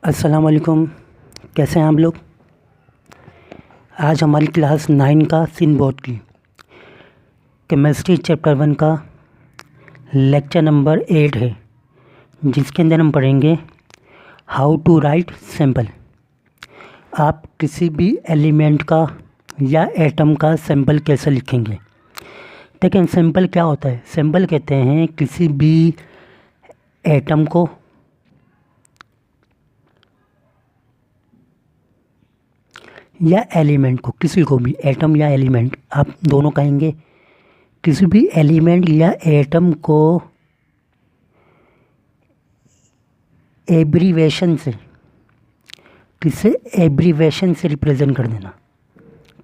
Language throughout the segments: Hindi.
अस्सलाम वालेकुम। कैसे हैं आप लोग। आज हमारी क्लास 9 का सीन बोर्ड की केमिस्ट्री चैप्टर 1 का लेक्चर नंबर 8 है, जिसके अंदर हम पढ़ेंगे हाउ टू राइट सैंपल। आप किसी भी एलिमेंट का या एटम का सैंपल कैसे लिखेंगे। देखिए सैंपल क्या होता है। सैंपल कहते हैं किसी भी एटम को या एलिमेंट को, किसी को भी एटम या एलिमेंट आप दोनों कहेंगे, किसी भी एलिमेंट या एटम को एब्रीवेशन से, किसे एब्रीवेशन से रिप्रेजेंट कर देना।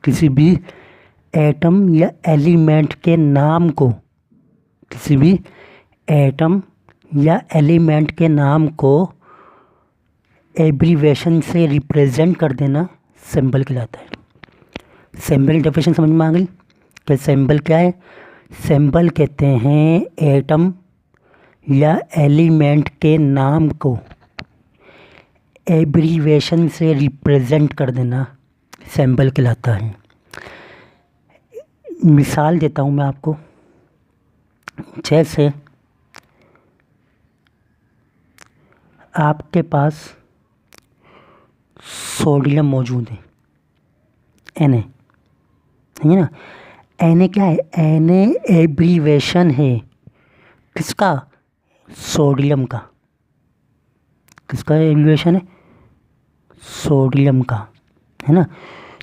किसी भी एटम या एलिमेंट के नाम को, किसी भी एटम या एलिमेंट के नाम को एब्रीवेशन से रिप्रेजेंट कर देना सिंबल कहलाता है। सिंबल डेफिनेशन समझ में आ गई कि सिंबल क्या है। सिंबल कहते हैं एटम या एलिमेंट के नाम को एब्रीवेशन से रिप्रेजेंट कर देना सिंबल कहलाता है। मिसाल देता हूँ मैं आपको। जैसे आपके पास सोडियम मौजूद है, Na है ना। Na क्या है? Na एब्रीवेशन है किसका? सोडियम का। किसका एब्रीवेशन है? सोडियम का, है ना।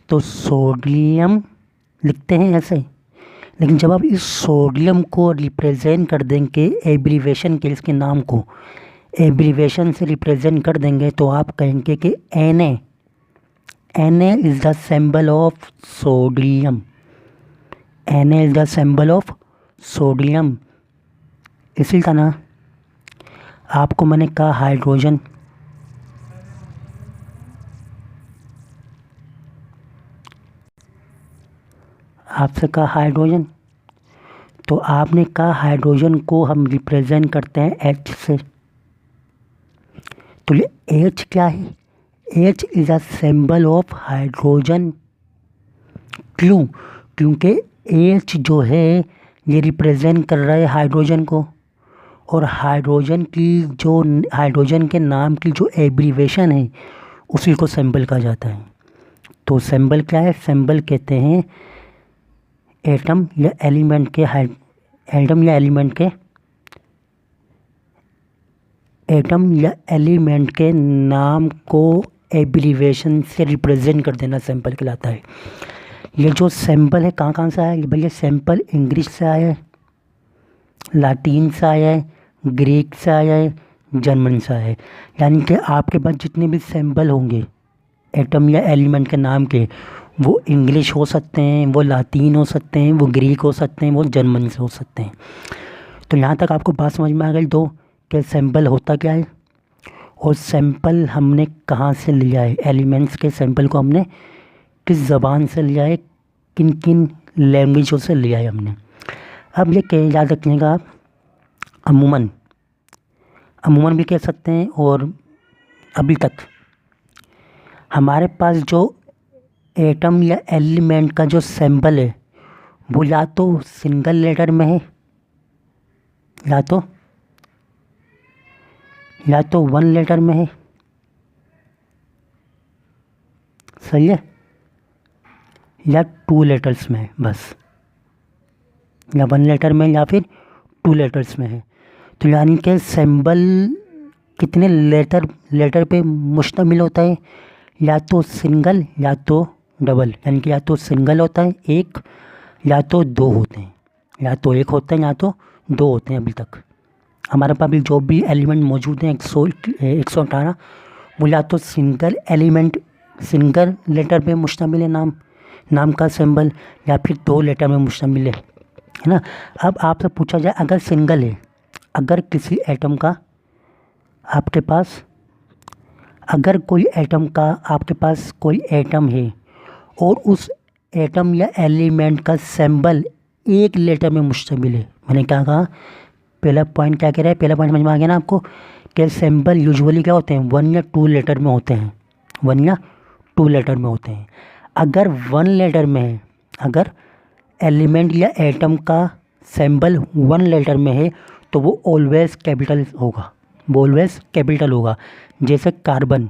तो सोडियम लिखते हैं ऐसे, लेकिन जब आप इस सोडियम को रिप्रेजेंट कर देंगे एब्रीवेशन के, इसके नाम को एब्रीवेशन से रिप्रेजेंट कर देंगे, तो आप कहेंगे कि Na is the symbol of sodium. Na is the symbol of sodium. इसी तरह आपको मैंने कहा हाइड्रोजन, आपसे कहा हाइड्रोजन, तो आपने कहा हाइड्रोजन को हम रिप्रेजेंट करते हैं H से। तो ये H क्या है? H is a symbol of hydrogen. क्यों? क्योंकि H जो है ये रिप्रेजेंट कर रहा है हाइड्रोजन को, और हाइड्रोजन के नाम की जो एब्रीवेशन है उसी को सिंबल कहा जाता है। तो सिंबल क्या है? सिंबल कहते हैं एटम या एलिमेंट के नाम को एब्रीवेशन से रिप्रेजेंट कर देना सिंबल कहलाता है। ये जो सिंबल है कहाँ से आया है भैया? सिंबल इंग्लिश से आया है, लातीन से आया है, ग्रीक से आया है, जर्मन से आया है। यानी कि आपके पास जितने भी सिंबल होंगे एटम या एलिमेंट के नाम के, वो इंग्लिश हो सकते हैं, वो लातीन हो सकते हैं, वो ग्रीक हो सकते हैं, वो जर्मन से हो सकते हैं। तो यहाँ तक आपको बात समझ में आ गई दो कि सिंबल होता क्या है और सैंपल हमने कहाँ से लिया है। एलिमेंट्स के सैंपल को हमने किस ज़बान से लिया है, किन किन लैंग्वेजों से लिया है हमने। अब ये याद रखिएगा आप, अमूमन भी कह सकते हैं। और अभी तक हमारे पास जो एटम या एलिमेंट का जो सिंबल है वो या तो सिंगल लेटर में है, या तो 1 लेटर में है, सही है, या 2 लेटर्स में है बस, या 1 लेटर में या फिर 2 लेटर्स में है। तो यानी कि सिंबल कितने लेटर पे मुश्तमिल होता है? या तो सिंगल या तो डबल। यानी कि या तो सिंगल होता है एक, या तो 2 होते हैं, या तो 1 होते हैं या तो 2 होते हैं। अभी तक हमारे पास भी जो भी एलिमेंट मौजूद हैं 118, वो या तो सिंगल लेटर पे मुश्तमिल है नाम का सिंबल, या फिर 2 लेटर में मुश्तमिल है ना। अब आपसे पूछा जाए अगर सिंगल है, अगर किसी एटम का आपके पास, अगर कोई एटम का आपके पास कोई एटम है और उस एटम या एलिमेंट का सिंबल 1 लेटर में मुश्तमिल है। मैंने क्या कहा? पहला पॉइंट क्या कह रहा है? पहला पॉइंट समझ में आ गया ना आपको कि सैंपल यूजुअली क्या होते हैं, 1 या 2 लेटर में होते हैं, 1 या 2 लेटर में होते हैं। अगर 1 लेटर में है, अगर एलिमेंट या एटम का सिंबल 1 लेटर में है तो वो ऑलवेज कैपिटल होगा, वो ऑलवेज कैपिटल होगा। जैसे कार्बन,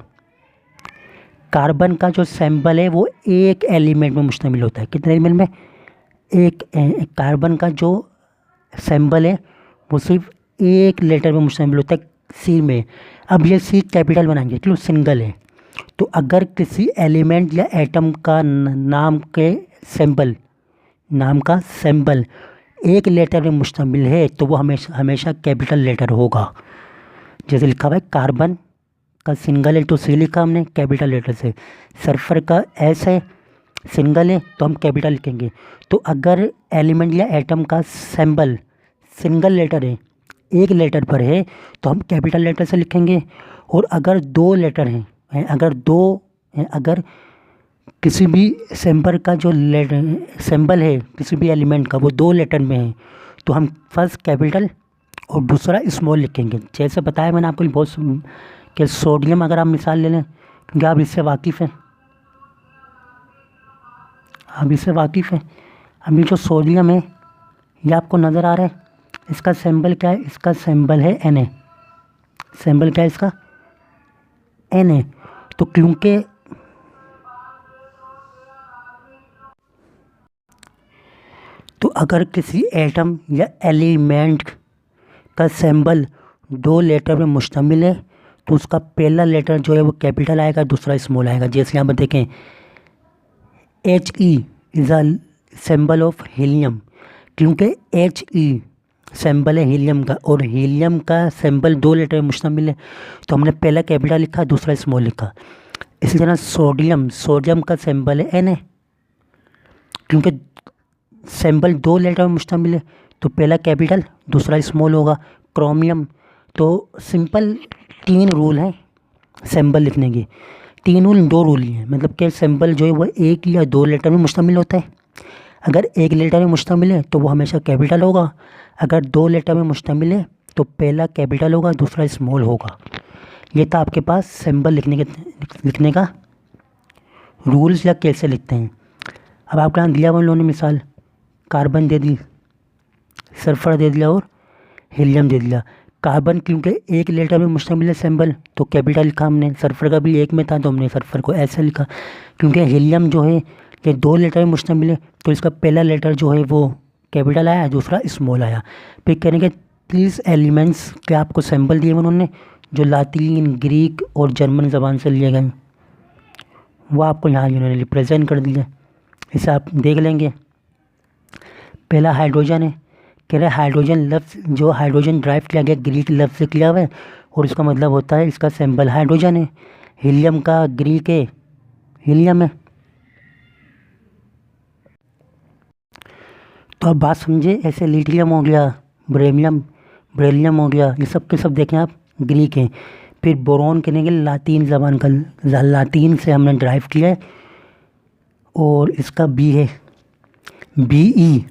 कार्बन का जो सिंबल है वो एक एलिमेंट में मुश्तमिल होता है। कितने एलिमेंट में? एक कार्बन का जो सिंबल है वो सिर्फ एक लेटर में मुश्तमिल होता है, सी में। अब ये सी कैपिटल बनाएंगे क्यों? सिंगल है। तो अगर किसी एलिमेंट या एटम का नाम के सिंबल, नाम का सिंबल एक लेटर में मुश्तमिल है तो वो हमेशा कैपिटल लेटर होगा। जैसे लिखा हुआ है कार्बन का सिंगल है तो सी लिखा हमने कैपिटल लेटर से, सल्फर का एस है, सिंगल है तो हम कैपिटल लिखेंगे। तो अगर एलिमेंट या एटम का सिंबल सिंगल लेटर है, एक लेटर पर है तो हम कैपिटल लेटर से लिखेंगे। और अगर 2 लेटर हैं, अगर किसी भी सिंबल का जो सिंबल है किसी भी एलिमेंट का वो 2 लेटर में है तो हम फर्स्ट कैपिटल और दूसरा स्मॉल लिखेंगे। जैसे बताया मैंने आपको बहुत कि सोडियम, अगर आप मिसाल ले लें क्योंकि आप इससे वाकिफ़ हैं, अभी जो सोडियम है ये आपको नज़र आ रहा है, इसका सिंबल क्या है? इसका सिंबल है Na। सिंबल क्या है इसका? Na। तो क्योंकि तो अगर किसी एटम या एलिमेंट का सिंबल 2 लेटर में मुश्तमिल है तो उसका पहला लेटर जो है वो कैपिटल आएगा, दूसरा स्मॉल आएगा। जैसे यहाँ पर देखें He is a symbol of helium, क्योंकि He सिंबल है हीलियम का और हीलियम का सिंबल 2 लेटर में मुश्तमिल है तो हमने पहला कैपिटल लिखा, दूसरा स्मॉल लिखा। इसी तरह सोडियम का सिंबल है Na, क्योंकि सिंबल 2 लेटर में मुश्तमिल है तो पहला कैपिटल दूसरा स्मॉल होगा। क्रोमियम, तो सिंपल 3 रूल हैं सिंबल लिखने के, 3 रूल 2 रूल ही हैं, मतलब कि सिंबल जो है वो 1 या 2 लेटर में मुश्तमिल होता है। अगर 1 लेटर में मुश्तमिल है तो वो हमेशा कैपिटल होगा, अगर 2 लेटर में मुश्तमिल है तो पहला कैपिटल होगा, दूसरा स्मॉल होगा। ये था आपके पास सिंबल लिखने का रूल्स या कैसे लिखते हैं। अब आपके यहाँ दिया हुआ उन्होंने मिसाल, कार्बन दे दी, सल्फर दे दिया और हीलियम दे दिया। कार्बन क्योंकि 1 लेटर में मुश्तमिल है सिंबल तो कैपिटल लिखा हमने, सल्फर का भी 1 में था तो हमने सल्फर को ऐसे लिखा। क्योंकि हीलियम जो है ये 2 लेटर में मुश्तमिल है तो इसका पहला लेटर जो है वो कैपिटल आया, दूसरा स्मॉल आया। फिर कहने के 30 एलिमेंट्स के आपको सिंबल दिए उन्होंने जो लातीन, ग्रीक और जर्मन ज़बान से लिए गए, वो आपको यहाँ उन्होंने रिप्रेजेंट कर दिया। इसे आप देख लेंगे। पहला हाइड्रोजन है, कह रहे हाइड्रोजन लफ्ज़ जो हाइड्रोजन ड्राइव किया गया ग्रीक लफ्ज़ से किया हुआ है और इसका मतलब होता है, इसका सिंबल हाइड्रोजन है। हीलियम का ग्रीक है, हीलियम है। तो अब बात समझे, ऐसे लिथियम हो गया, ब्रेलियम हो गया, ये सब के सब देखें आप ग्रीक हैं। फिर बोरॉन कहने के लातीन ज़बान का, लातीन से हमने ड्राइव किया है और इसका बी है, Be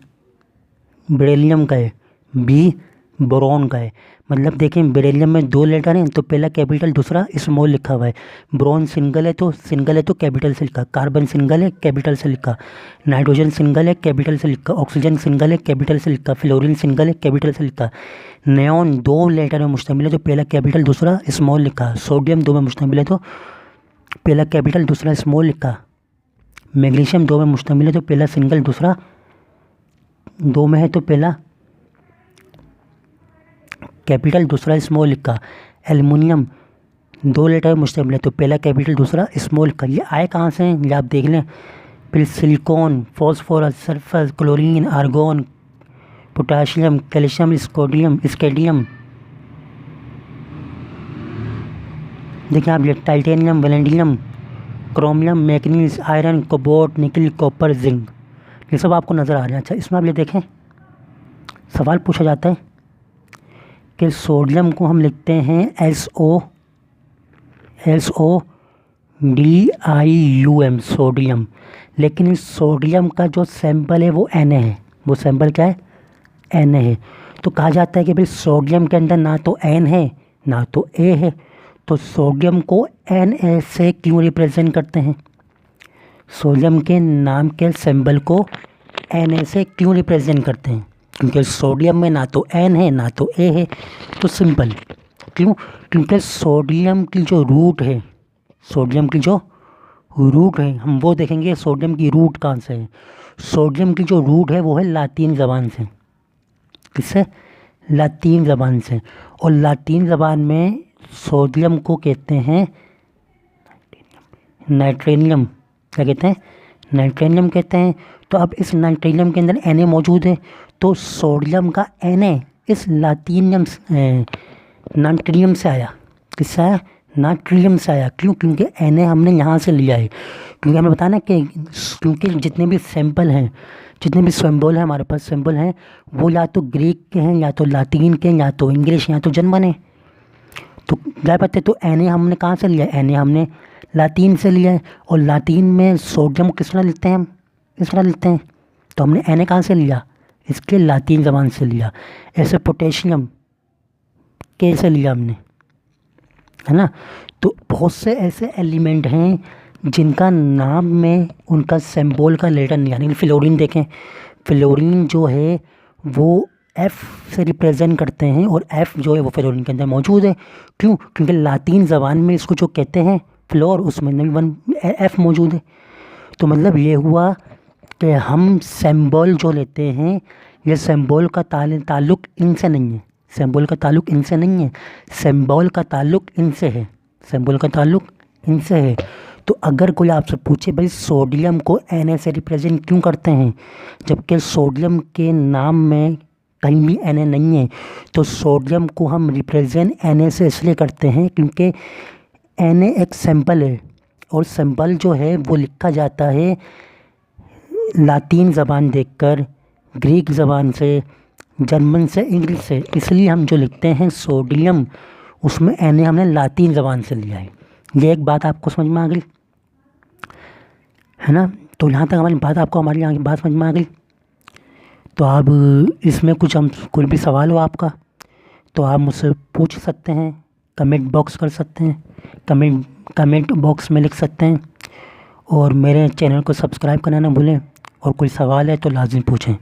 बेरिलियम का है, बी बोरॉन का है। मतलब देखें बेरिलियम में 2 लेटर हैं तो पहला कैपिटल दूसरा स्मॉल लिखा हुआ है। बोरॉन सिंगल है तो कैपिटल से लिखा, कार्बन सिंगल है कैपिटल से लिखा, नाइट्रोजन सिंगल है कैपिटल से लिखा, ऑक्सीजन सिंगल है कैपिटल से लिखा, फ्लोरीन सिंगल है कैपिटल से लिखा। नियॉन 2 लेटर में मुश्तमिल है तो पहला कैपिटल दूसरा स्मॉल लिखा। सोडियम 2 में मुश्तमिल है तो पहला कैपिटल दूसरा स्मॉल लिखा। मैग्नीशियम 2 में मुश्तमिल है तो पहला सिंगल दूसरा 2 में है तो पहला कैपिटल दूसरा स्मॉल लिखा। एल्युमिनियम 2 लेटर में मुश्तमिल है तो पहला कैपिटल दूसरा स्मॉल लिखा। ये आए कहाँ से हैं ये आप देख लें। फिर silicon, phosphorus, sulphur, chlorine, argon, potassium, calcium, scandium, देखिए आप ये titanium, vanadium, chromium, manganese, iron, cobalt, nickel, copper, zinc, ये सब आपको नज़र आ रहे हैं। अच्छा, इसमें आप ये देखें सवाल पूछा जाता है कि सोडियम को हम लिखते हैं SODIUM सोडियम, लेकिन इस सोडियम का जो सैंपल है वो Na है। वो सैंपल क्या है? Na है। तो कहा जाता है कि भाई सोडियम के अंदर ना तो N है ना तो ए है। तो सोडियम को Na से क्यों रिप्रेजेंट करते हैं? सोडियम के नाम के सिंबल को Na से क्यों रिप्रेजेंट करते हैं? क्योंकि सोडियम में ना तो N है ना तो A है। तो सिंपल क्यों? क्योंकि सोडियम की जो रूट है, सोडियम की जो रूट है, हम वो देखेंगे सोडियम की रूट कहाँ से है। सोडियम की जो रूट है वो है लातीन ज़बान से। किससे? लातीन ज़बान से। और लातीन ज़बान में सोडियम को कहते हैं नाइट्रेनियम। क्या कहते हैं? नाइट्रेनियम कहते हैं। तो अब इस नाइट्रेनियम के अंदर Na मौजूद है, तो सोडियम का Na इस लातीनियम नाइट्रियम से आया। किससे आया? नाइट्रियम से आया। क्यों? क्योंकि Na हमने यहाँ से लिया है। क्योंकि हमें बताना कि क्योंकि जितने भी सैंपल हैं, जितने भी सिंबल हैं हमारे पास, सिंबल हैं वो या तो ग्रीक के हैं, या तो लातीन के हैं, या तो इंग्लिश, या तो जर्मन है। तो क्या पता है? तो Na हमने कहाँ से लिया है? Na हमने लातीन से लिया है। और लातीन में सोडियम किस तरह लिखते हैं? हम इस तरह लिखते हैं। तो हमने Na कहाँ से लिया? इसके लातीन ज़बान से लिया। ऐसे पोटेशियम के से लिया हमने, है ना। तो बहुत से ऐसे एलिमेंट हैं जिनका नाम में उनका सिंबल का लेटर नहीं, यानी फ्लोरीन देखें, फ्लोरीन जो है वो F से रिप्रेजेंट करते हैं, और F जो है वो फ्लोरीन के अंदर मौजूद है। क्यों? क्योंकि लातीन ज़बान में इसको जो कहते हैं फ्लोर, उसमें नंबर 1 F मौजूद है। तो मतलब ये हुआ कि हम सिंबल जो लेते हैं, ये सिंबल का ताल्लुक़ इनसे नहीं है। सिंबल का ताल्लुक़ इनसे नहीं है, सिंबल का ताल्लुक़ इनसे है। सिंबल का ताल्लुक़ इनसे है। तो अगर कोई आपसे पूछे भाई सोडियम को Na से रिप्रेजेंट क्यों करते हैं, जबकि सोडियम के नाम में कहीं भी Na नहीं है, तो सोडियम को हम रिप्रेजेंट Na से इसलिए करते हैं क्योंकि Na एक सिंबल है, और सिंबल जो है वो लिखा जाता है लातीन ज़बान देखकर, ग्रीक ज़बान से, जर्मन से, इंग्लिश से। इसलिए हम जो लिखते हैं सोडियम, उसमें Na हमने लातीन ज़बान से लिया है। ये एक बात आपको समझ में आ गई, है ना। तो यहाँ तक हमारी बात, आपको हमारी यहाँ की बात समझ में आ गई। तो आप इसमें कोई भी सवाल हो आपका, तो आप मुझसे पूछ सकते हैं, कमेंट बॉक्स कर सकते हैं, कमेंट बॉक्स में लिख सकते हैं। और मेरे चैनल को सब्सक्राइब करना ना भूलें, और कोई सवाल है तो लाज़िम पूछें।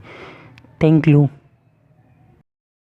Thank you.